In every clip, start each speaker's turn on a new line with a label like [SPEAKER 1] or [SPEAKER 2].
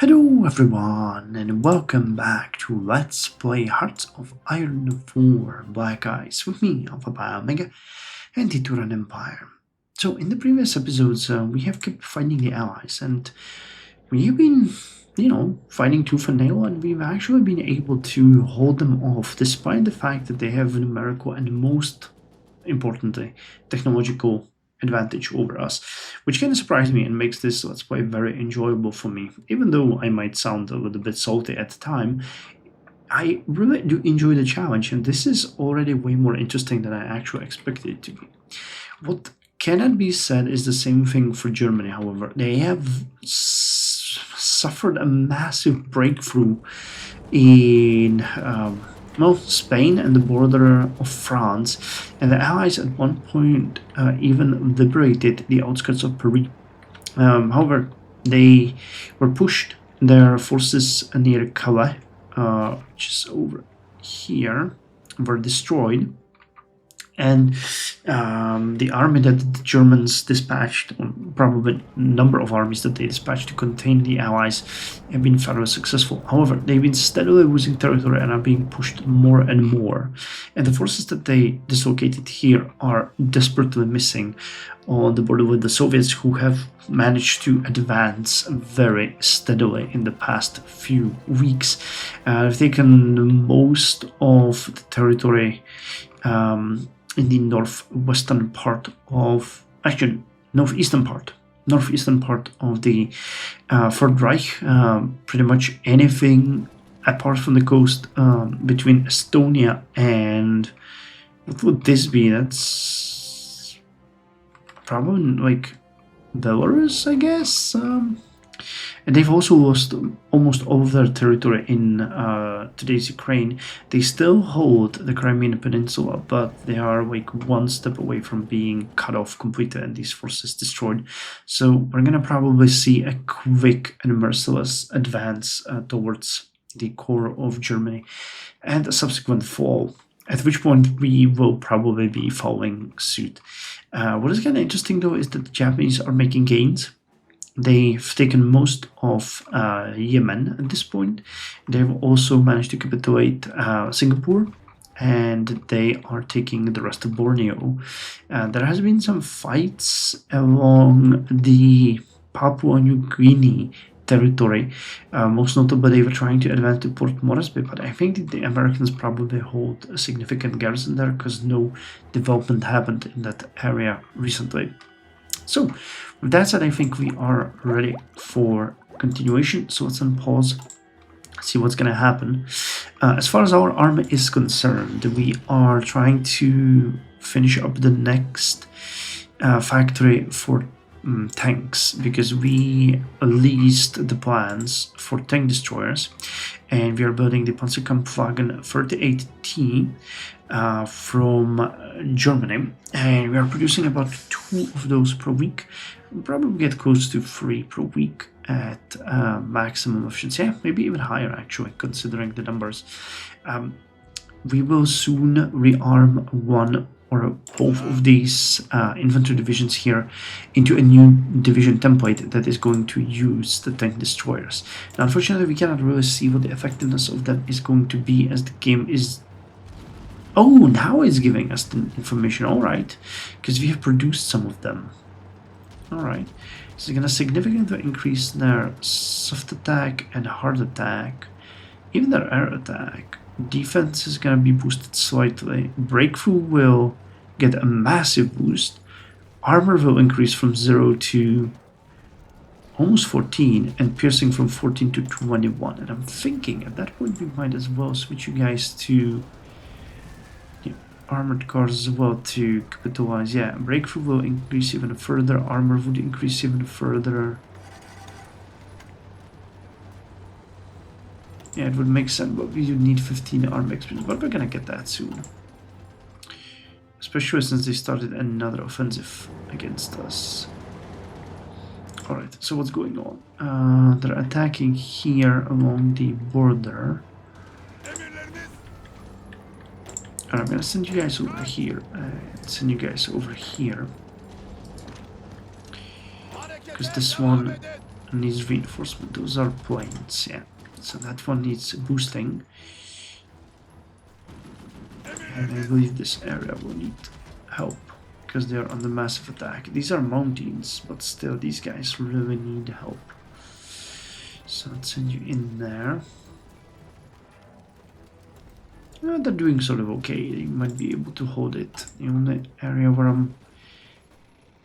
[SPEAKER 1] Hello everyone and welcome back to Let's Play Hearts of Iron 4 Black Ice with me, Alpha Pi Omega, and the Turan Empire. So in the previous episodes we have kept fighting the allies and we have been, fighting tooth and nail, and we've actually been able to hold them off despite the fact that they have numerical and most importantly technological advantage over us, which kind of surprised me and makes this Let's Play very enjoyable for me. Even though I might sound a little bit salty at the time, I really do enjoy the challenge, and this is already way more interesting than I actually expected it to be. What cannot be said is the same thing for Germany, however. They have suffered a massive breakthrough in Spain and the border of France, and the Allies at one point even liberated the outskirts of Paris. However, they were pushed, their forces near Calais, which is over here, were destroyed, and the army that the Germans dispatched, or probably a number of armies that they dispatched to contain the Allies, have been fairly successful. However, they've been steadily losing territory and are being pushed more and more. And the forces that they dislocated here are desperately missing on the border with the Soviets, who have managed to advance very steadily in the past few weeks. They've taken most of the territory in the northeastern part of the Third Reich. Pretty much anything apart from the coast between Estonia and what would this be? That's probably like Belarus, I guess. And they've also lost almost all of their territory in today's Ukraine. They still hold the Crimean Peninsula, but they are like one step away from being cut off completely and these forces destroyed. So we're gonna probably see a quick and merciless advance towards the core of Germany and a subsequent fall, at which point we will probably be following suit. What is kind of interesting though is that the Japanese are making gains. They've taken most of Yemen at this point. They've also managed to capitulate Singapore, and they are taking the rest of Borneo. There has been some fights along the Papua New Guinea territory. Most notably, they were trying to advance to Port Moresby, but I think the Americans probably hold a significant garrison there because no development happened in that area recently. So, with that said, I think we are ready for continuation. So let's unpause, see what's going to happen. As far as our army is concerned, we are trying to finish up the next factory for tanks, because we leased the plans for tank destroyers, and we are building the Panzerkampfwagen 38T from Germany, and we are producing about 2 of those per week. We'll probably get close to 3 per week at maximum efficiency, yeah, maybe even higher actually, considering the numbers. We will soon rearm one or both of these infantry divisions here into a new division template that is going to use the tank destroyers. Now, unfortunately, we cannot really see what the effectiveness of that is going to be, as the game is... Oh, now it's giving us the information, alright, because we have produced some of them. Alright, so it's going to significantly increase their soft attack and hard attack, even their air attack. Defense is going to be boosted slightly. Breakthrough will get a massive boost. Armor will increase from 0 to almost 14, and piercing from 14 to 21. And I'm thinking at that point we might as well switch you guys to armored cars as well to capitalize. Yeah, breakthrough will increase even further. Armor would increase even further. Yeah, it would make sense, but we do need 15 armor experience, but we're gonna get that soon. Especially since they started another offensive against us. Alright, so what's going on? They're attacking here along the border. And I'm gonna send you guys over here. Send you guys over here. Because this one needs reinforcement. Those are planes, yeah. So that one needs boosting. And I believe this area will need help because they are under massive attack. These are mountains, but still these guys really need help. So let's send you in there. They're doing sort of okay. They might be able to hold it. The only area where I'm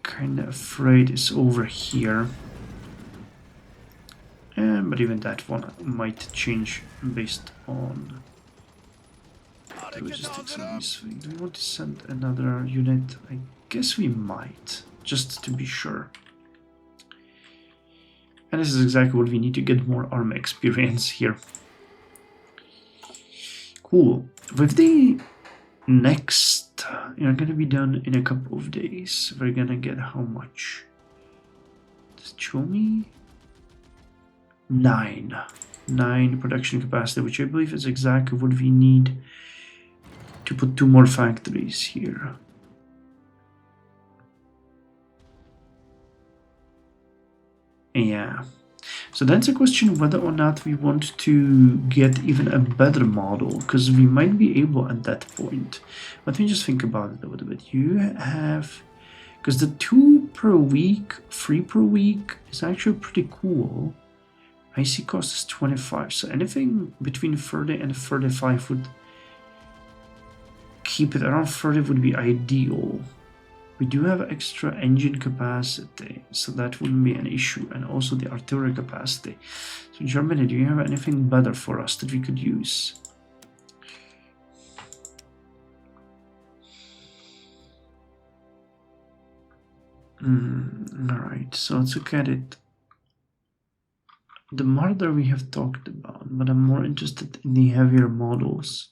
[SPEAKER 1] kind of afraid is over here. But even that one might change based on the logistics of these things. Do we want to send another unit? I guess we might, just to be sure. And this is exactly what we need to get more army experience here. Cool. With the next, you're gonna be done in a couple of days. We're gonna get how much? Does it show me? 9 production capacity, which I believe is exactly what we need to put 2 more factories here. Yeah. So that's a question whether or not we want to get even a better model, because we might be able at that point. Let me just think about it a little bit. You have, because the 2 per week, 3 per week is actually pretty cool. IC cost is 25, so anything between 30 and 35 would keep it around 30 would be ideal. We do have extra engine capacity, so that wouldn't be an issue, and also the artillery capacity. So Germany, do you have anything better for us that we could use? Alright, so let's look at it. The Marder we have talked about, but I'm more interested in the heavier models.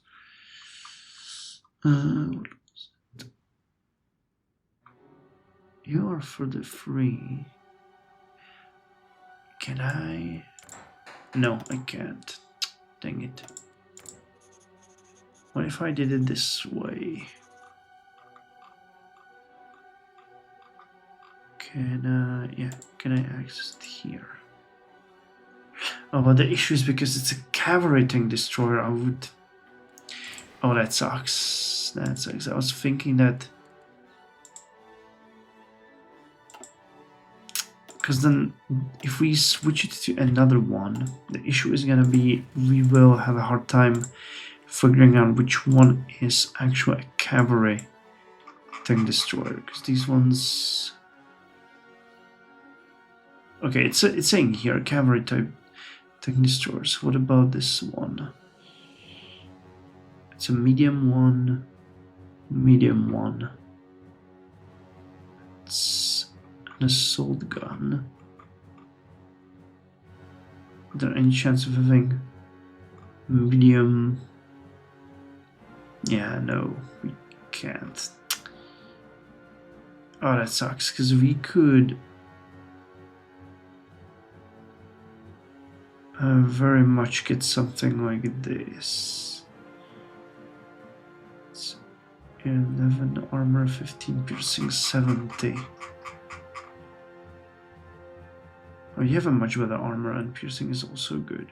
[SPEAKER 1] You are for the free. Can I? No, I can't. Dang it. What if I did it this way? Can I access it here? Oh, but the issue is because it's a cavalry tank destroyer. I would. Oh, that sucks. That sucks. I was thinking that. Because then, if we switch it to another one, the issue is gonna be we will have a hard time figuring out which one is actually a cavalry tank destroyer. Because these ones. Okay, it's saying here cavalry type tank destroyers. What about this one? It's a medium one. It's an assault gun. Is there any chance of having medium? Yeah, no, we can't. Oh, that sucks, because we could very much get something like this. It's 11 armor, 15 piercing, 70. Oh, you have a much better armor, and piercing is also good.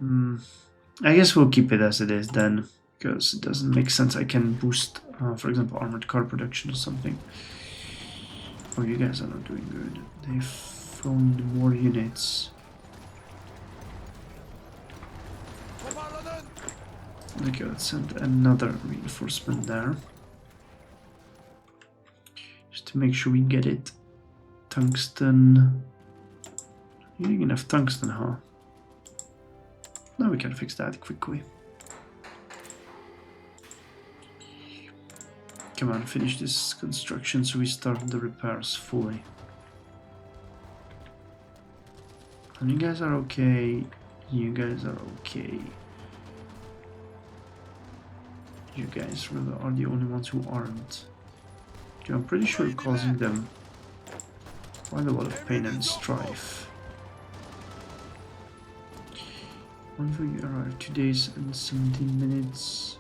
[SPEAKER 1] I guess we'll keep it as it is then, because it doesn't make sense. I can boost, for example, armored car production or something. Oh, you guys are not doing good. They've thrown more units. Okay, let's send another reinforcement there. Just to make sure we get it. Tungsten. You need enough tungsten, huh? Now we can fix that quickly. Come on, finish this construction so we start the repairs fully. And you guys are okay. You guys are okay. You guys really are the only ones who aren't. I'm pretty sure you're causing them quite a lot of pain and strife. When will you arrive? 2 days and 17 minutes.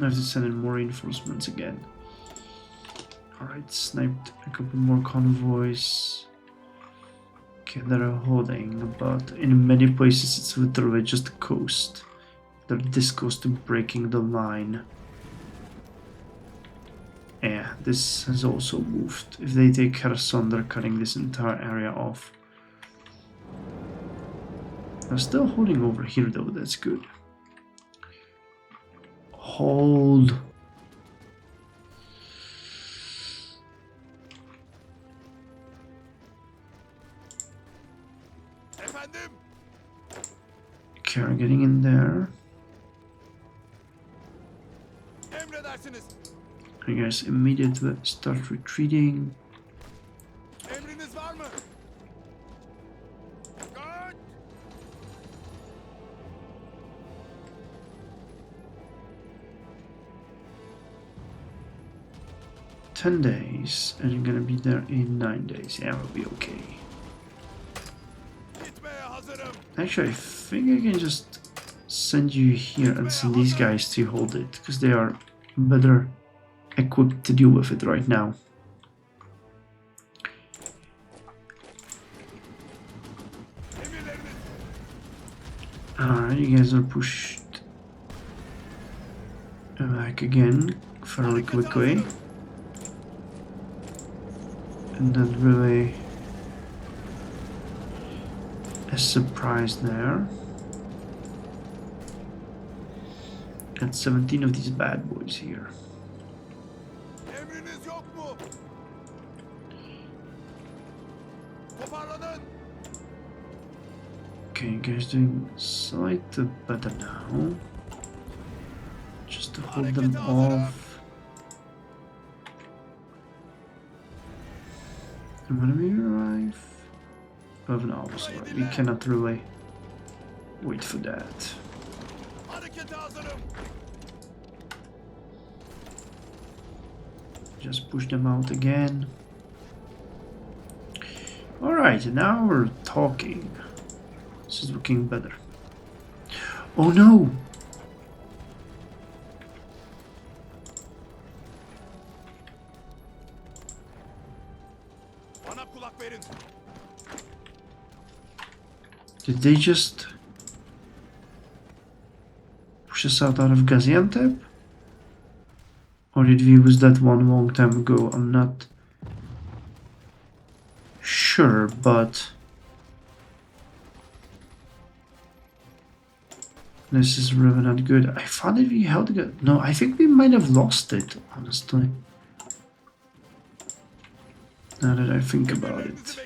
[SPEAKER 1] I have to send in more reinforcements again. Alright, sniped a couple more convoys. Okay, they're holding, but in many places it's literally just the coast. They're this close to breaking the line. Yeah, this has also moved. If they take Kherson, they're cutting this entire area off. They're still holding over here though, that's good. Hold. Okay, we're getting in there. You guys immediately start retreating. 10 days, and you're gonna be there in 9 days. Yeah, we'll be okay. Actually, I think I can just send you here and send these guys to hold it, because they are better equipped to deal with it right now. Alright, you guys are pushed back again fairly quickly. And not really a surprise there. Got 17 of these bad boys here. Okay, you guys doing slightly better now. Just to hold them off. And when we arrive, 11 hours, right? We cannot really wait for that. Just push them out again. Alright, now we're talking. This is looking better. Oh no! Did they just push us out of Gaziantep? Or did we lose that one long time ago? I'm not sure, but this is really not good. I thought that we held it. No, I think we might have lost it, honestly. Now that I think about it.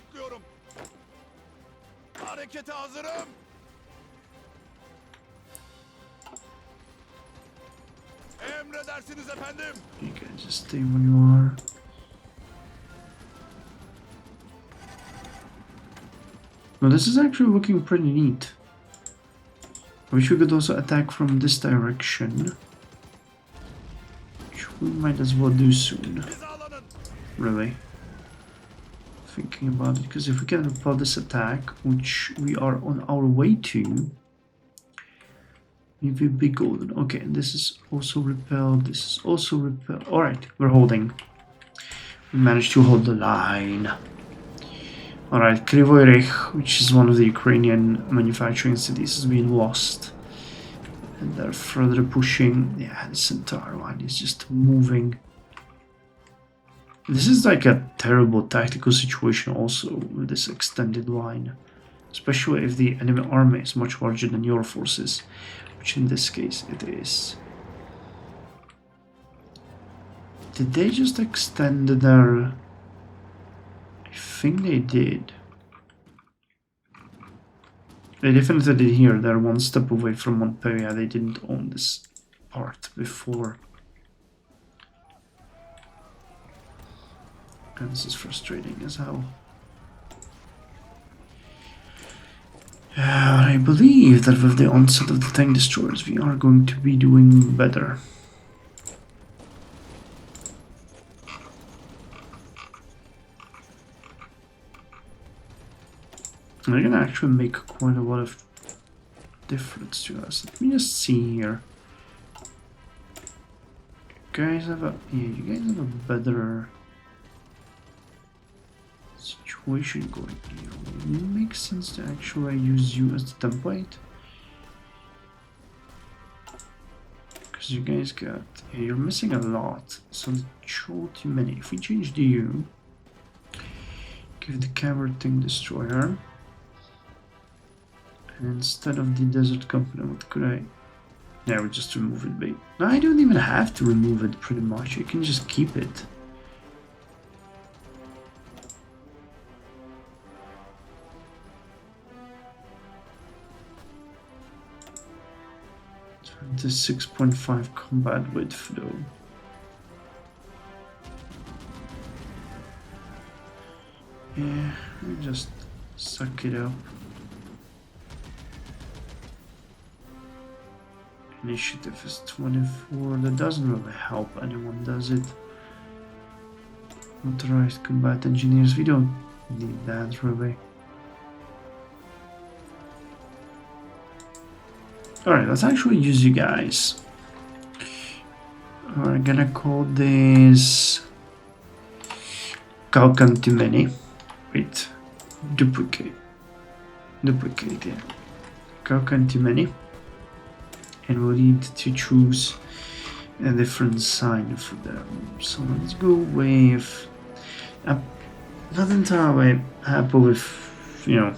[SPEAKER 1] You can just stay where you are. Well, this is actually looking pretty neat. I wish we could also attack from this direction. Which we might as well do soon. Really. Thinking about it, because if we can repel this attack, which we are on our way to, we will be golden. Okay, and this is also repelled, this is also repelled. Alright, we're holding. We managed to hold the line. Alright, Kryvyi Rih, which is one of the Ukrainian manufacturing cities, has been lost. And they're further pushing. Yeah, this entire line is just moving. This is like a terrible tactical situation also with this extended line. Especially if the enemy army is much larger than your forces, which in this case it is. Did they just extend their... I think they did. They definitely did here. They're one step away from Montpellier. They didn't own this part before. And this is frustrating as hell. I believe that with the onset of the tank destroyers, we are going to be doing better. They're gonna actually make quite a lot of difference to us. Let me just see here. guys have a you guys have a better situation going here. It makes sense to actually use you as the template. Because you guys got you're missing a lot. So the show too many. If we change the U, give the cavern thing destroyer. And instead of the desert company, what could I? Yeah, we just remove it, babe. No, I don't even have to remove it pretty much. I can just keep it. The 6.5 combat width though. Yeah, we just suck it up. Initiative is 24. That doesn't really help anyone, does it? Motorized combat engineers, we don't need that really. Alright, let's actually use you guys. We're gonna call this Calcantimeni. Wait, duplicate. Duplicate, yeah. Calcantimeni. And we'll need to choose a different sign for them. So let's go with. I'm not entirely happy with, you know,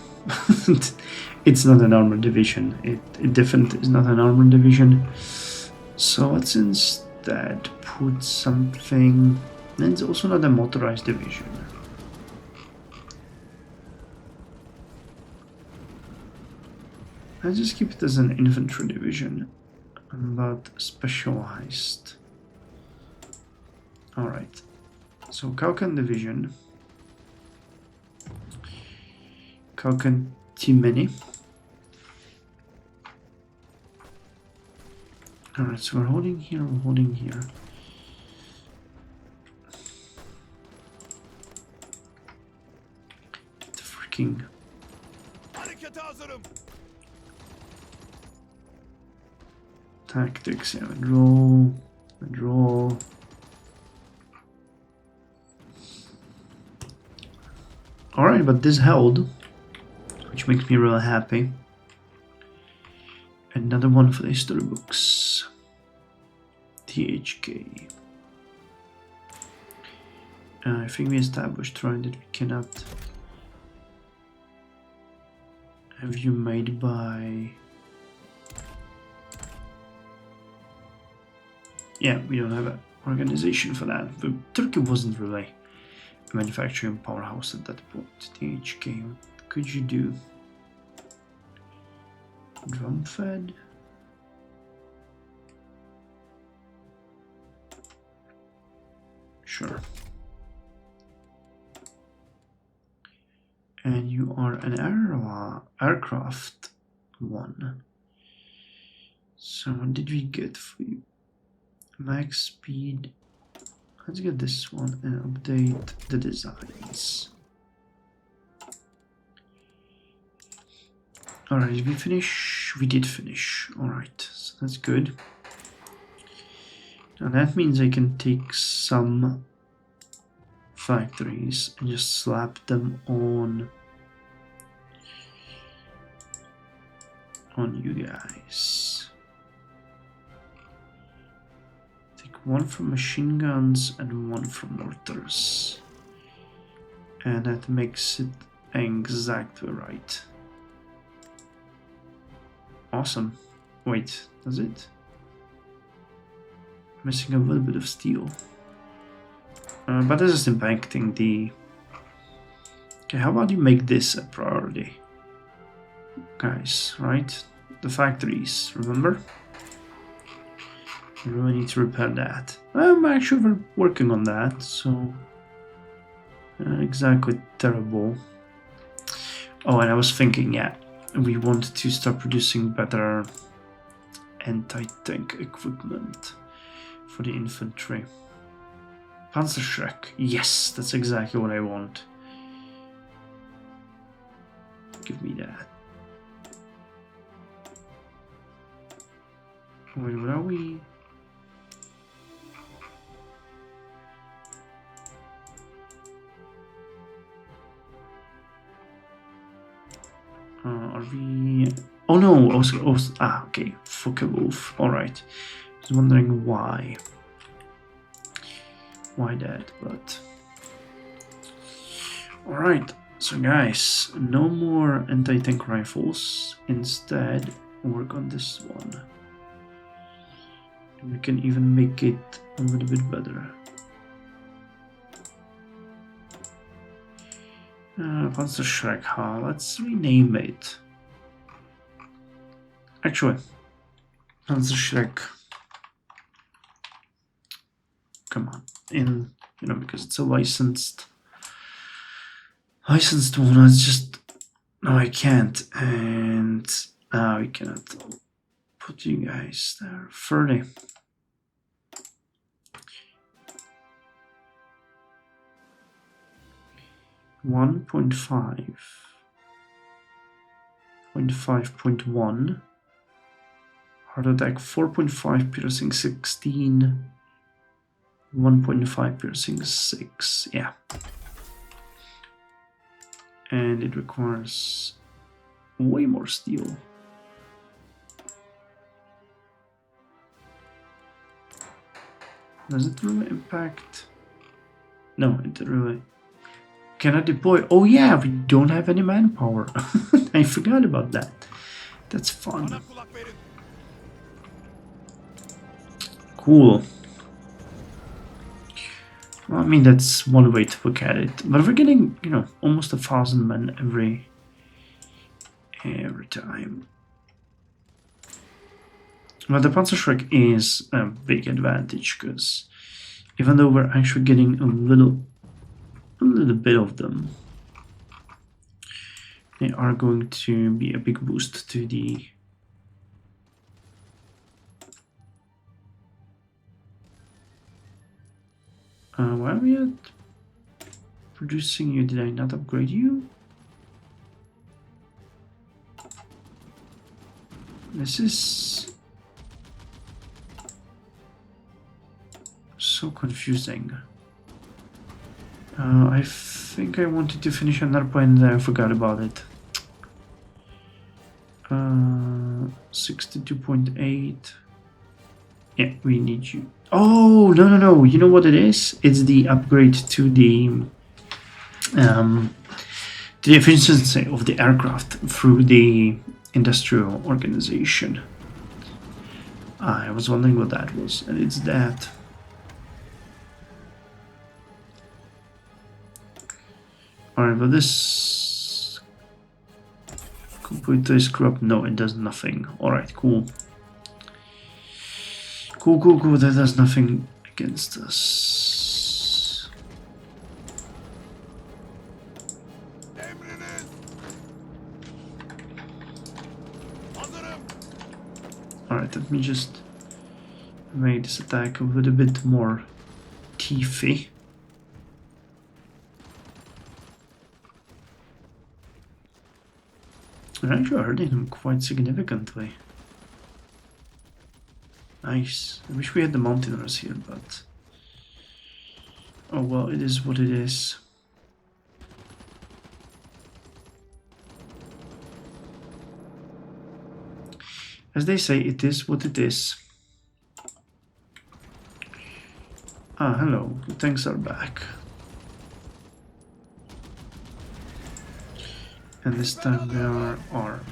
[SPEAKER 1] it's not an armored division. It definitely is not an armored division. So let's instead put something. And it's also not a motorized division. Let's just keep it as an infantry division, but specialized. Alright, so Kalkan division, Kalkan Timeni. Alright, so we're holding here, we're holding here. The freaking... Tactics, yeah, withdraw. Alright, but this held, which makes me really happy. Another one for the history books. THK. I think we established, right, that we cannot have you made by... Yeah, we don't have an organization for that. But Turkey wasn't really a manufacturing powerhouse at that point. THK, what could you do? Drum fed? Sure. And you are an aircraft one. So what did we get for you? Max speed. Let's get this one and update the designs. Alright, did we finish? We did finish. Alright, so that's good. Now that means I can take some factories and just slap them on you guys. Take one from machine guns and one from mortars. And that makes it exactly right. Awesome. Wait, does it? Missing a little bit of steel. But this is impacting the... Okay, how about you make this a priority? Guys, right? The factories, remember? We really need to repair that. I'm actually working on that, so... exactly terrible. Oh, and I was thinking, yeah, we want to start producing better anti-tank equipment for the infantry. Panzerschreck, yes, that's exactly what I want. Give me that. Wait, what are we? Are we... Oh no, okay, Focke-Wulf, alright. I was wondering why. Why that, but... Alright, so guys, no more anti-tank rifles. Instead, work on this one. We can even make it a little bit better. Panzerschreck, huh? Let's rename it. Actually, Panzerschreck. Come on, because it's a licensed one. It's just no, I can't, and we cannot put you guys there. 30. .5 .5.1 heart attack 4.5 piercing 16 1.5 piercing 6, yeah, and it requires way more steel. Does it really impact? No, it really cannot deploy. Oh yeah, we don't have any manpower. I forgot about that. That's fun. Cool. Well, I mean, that's one way to look at it. But we're getting, almost 1,000 men every time. Well, the Panzerschreck is a big advantage because even though we're actually getting a little bit of them, they are going to be a big boost to the why are we at producing you? Did I not upgrade you? This is so confusing. I think I wanted to finish another point and I forgot about it. 62.8. Yeah, we need you. Oh, no. You know what it is? It's the upgrade to the efficiency of the aircraft through the industrial organization. I was wondering what that was, and it's that. Alright, but this completely screw up. No, it does nothing. Alright, cool. Cool. That does nothing against us. Alright, let me just make this attack a little bit more teethy. We're actually hurting him quite significantly. Nice. I wish we had the mountaineers here, but... oh well, it is what it is. As they say, it is what it is. Ah, hello. The tanks are back. And this time they are armed.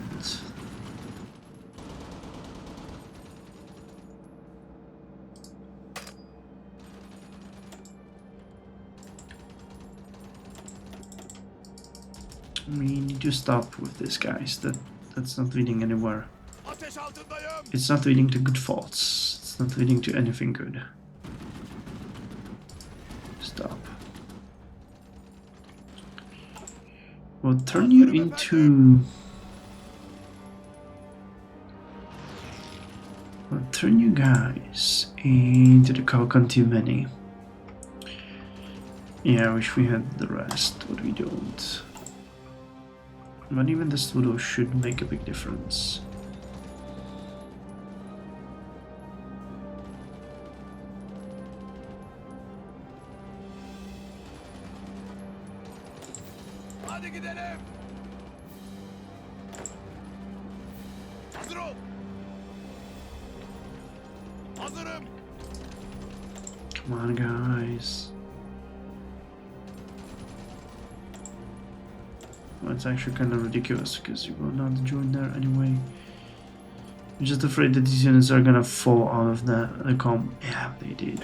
[SPEAKER 1] We need to stop with this, guys. That's not leading anywhere. It's not leading to good thoughts. It's not leading to anything good. Stop. We'll turn you into... we'll turn you guys into the Kalkan too many. Yeah, I wish we had the rest, but we don't. But even this little should make a big difference. Come on, guys. Well, it's actually kind of ridiculous because you will not join there anyway. I'm just afraid that these units are gonna fall out of the comp. Yeah, they did.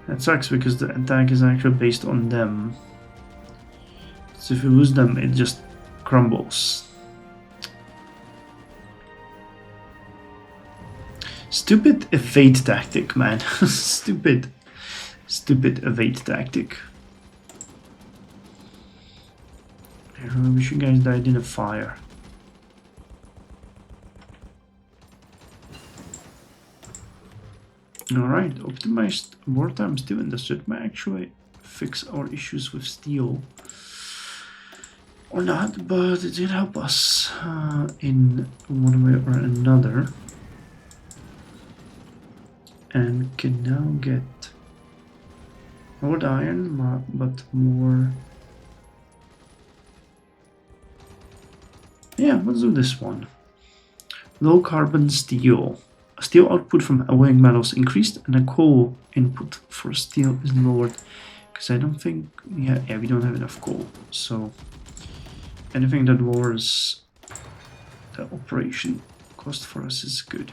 [SPEAKER 1] That sucks because the attack is actually based on them. So if you lose them, it just crumbles. Stupid evade tactic, man. Stupid evade tactic. I really wish you guys died in a fire. Alright, optimized wartime steel industry. It might actually fix our issues with steel. Or not, but it did help us in one way or another. And can now get more iron, but more... Yeah, let's do this one. Low carbon steel. Steel output from alloying metals increased and a coal input for steel is lowered. Because I don't think... Yeah, we don't have enough coal. So anything that lowers the operation cost for us is good.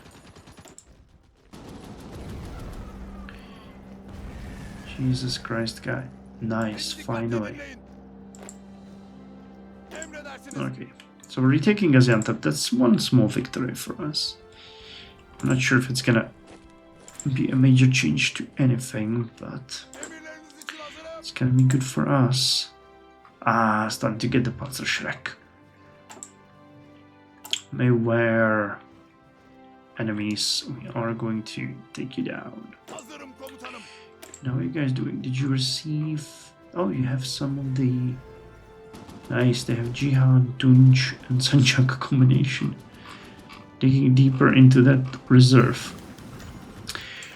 [SPEAKER 1] Jesus Christ, guy. Nice, finally. Okay, so we're retaking Gaziantep. That's one small victory for us. I'm not sure if it's gonna be a major change to anything, but it's gonna be good for us. Ah, starting to get the Panzerschreck. Beware, enemies. We are going to take you down. Now, what are you guys doing? Did you receive... Oh, you have some of the... Nice, they have Jihad, Tunj, and Sanjak combination. Digging deeper into that reserve.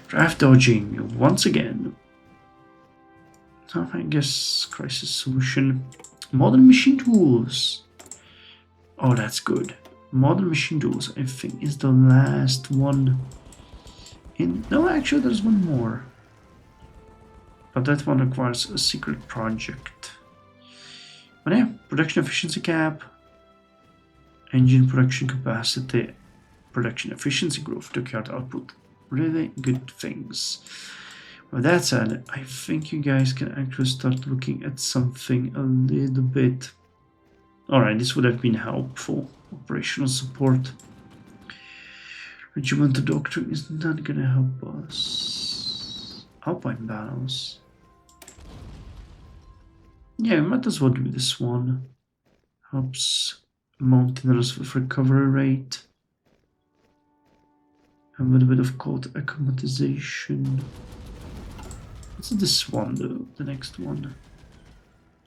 [SPEAKER 1] Draft dodging, once again. So, I guess, crisis solution. Modern machine tools. Oh, that's good. Modern machine tools, I think, is the last one. No, actually, there's one more. But that one requires a secret project. But yeah, production efficiency cap, engine production capacity, production efficiency growth, dockyard output. Really good things. With that said, I think you guys can actually start looking at something a little bit... Alright, this would have been helpful. Operational support. Regimental doctrine is not gonna help us. Alpine battles. Yeah, we might as well do this one. Helps mountaineers with recovery rate. A little bit of cold acclimatization. What's this one though? The next one.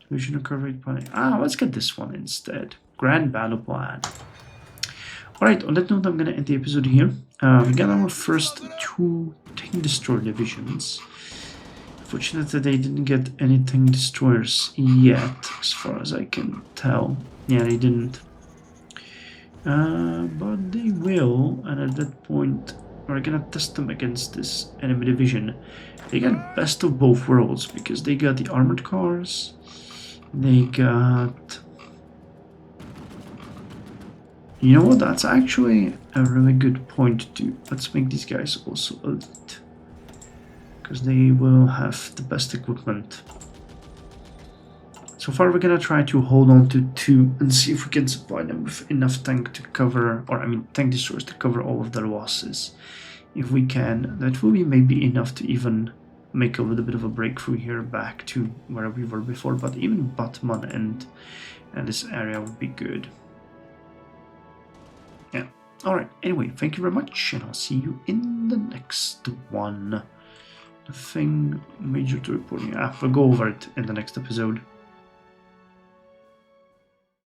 [SPEAKER 1] Division recovery rate planning. Ah, let's get this one instead. Grand battle plan. Alright, on that note, I'm gonna end the episode here. We got our first 2 tank destroyer divisions. Fortunately, they didn't get any tank destroyers yet, as far as I can tell. Yeah, they didn't. But they will, and at that point, we're gonna test them against this enemy division. They got best of both worlds, because they got the armored cars, they got... You know what, that's actually a really good point too. Let's make these guys also elite. Because they will have the best equipment. So far we're gonna try to hold on to 2 and see if we can supply them with enough tank to cover, or I mean tank destroyers to cover all of their losses. If we can, that will be maybe enough to even make a little bit of a breakthrough here back to where we were before, but even Batman and this area would be good. Yeah, alright, anyway, thank you very much, and I'll see you in the next one. Nothing major to report. Yeah, we'll go over it in the next episode.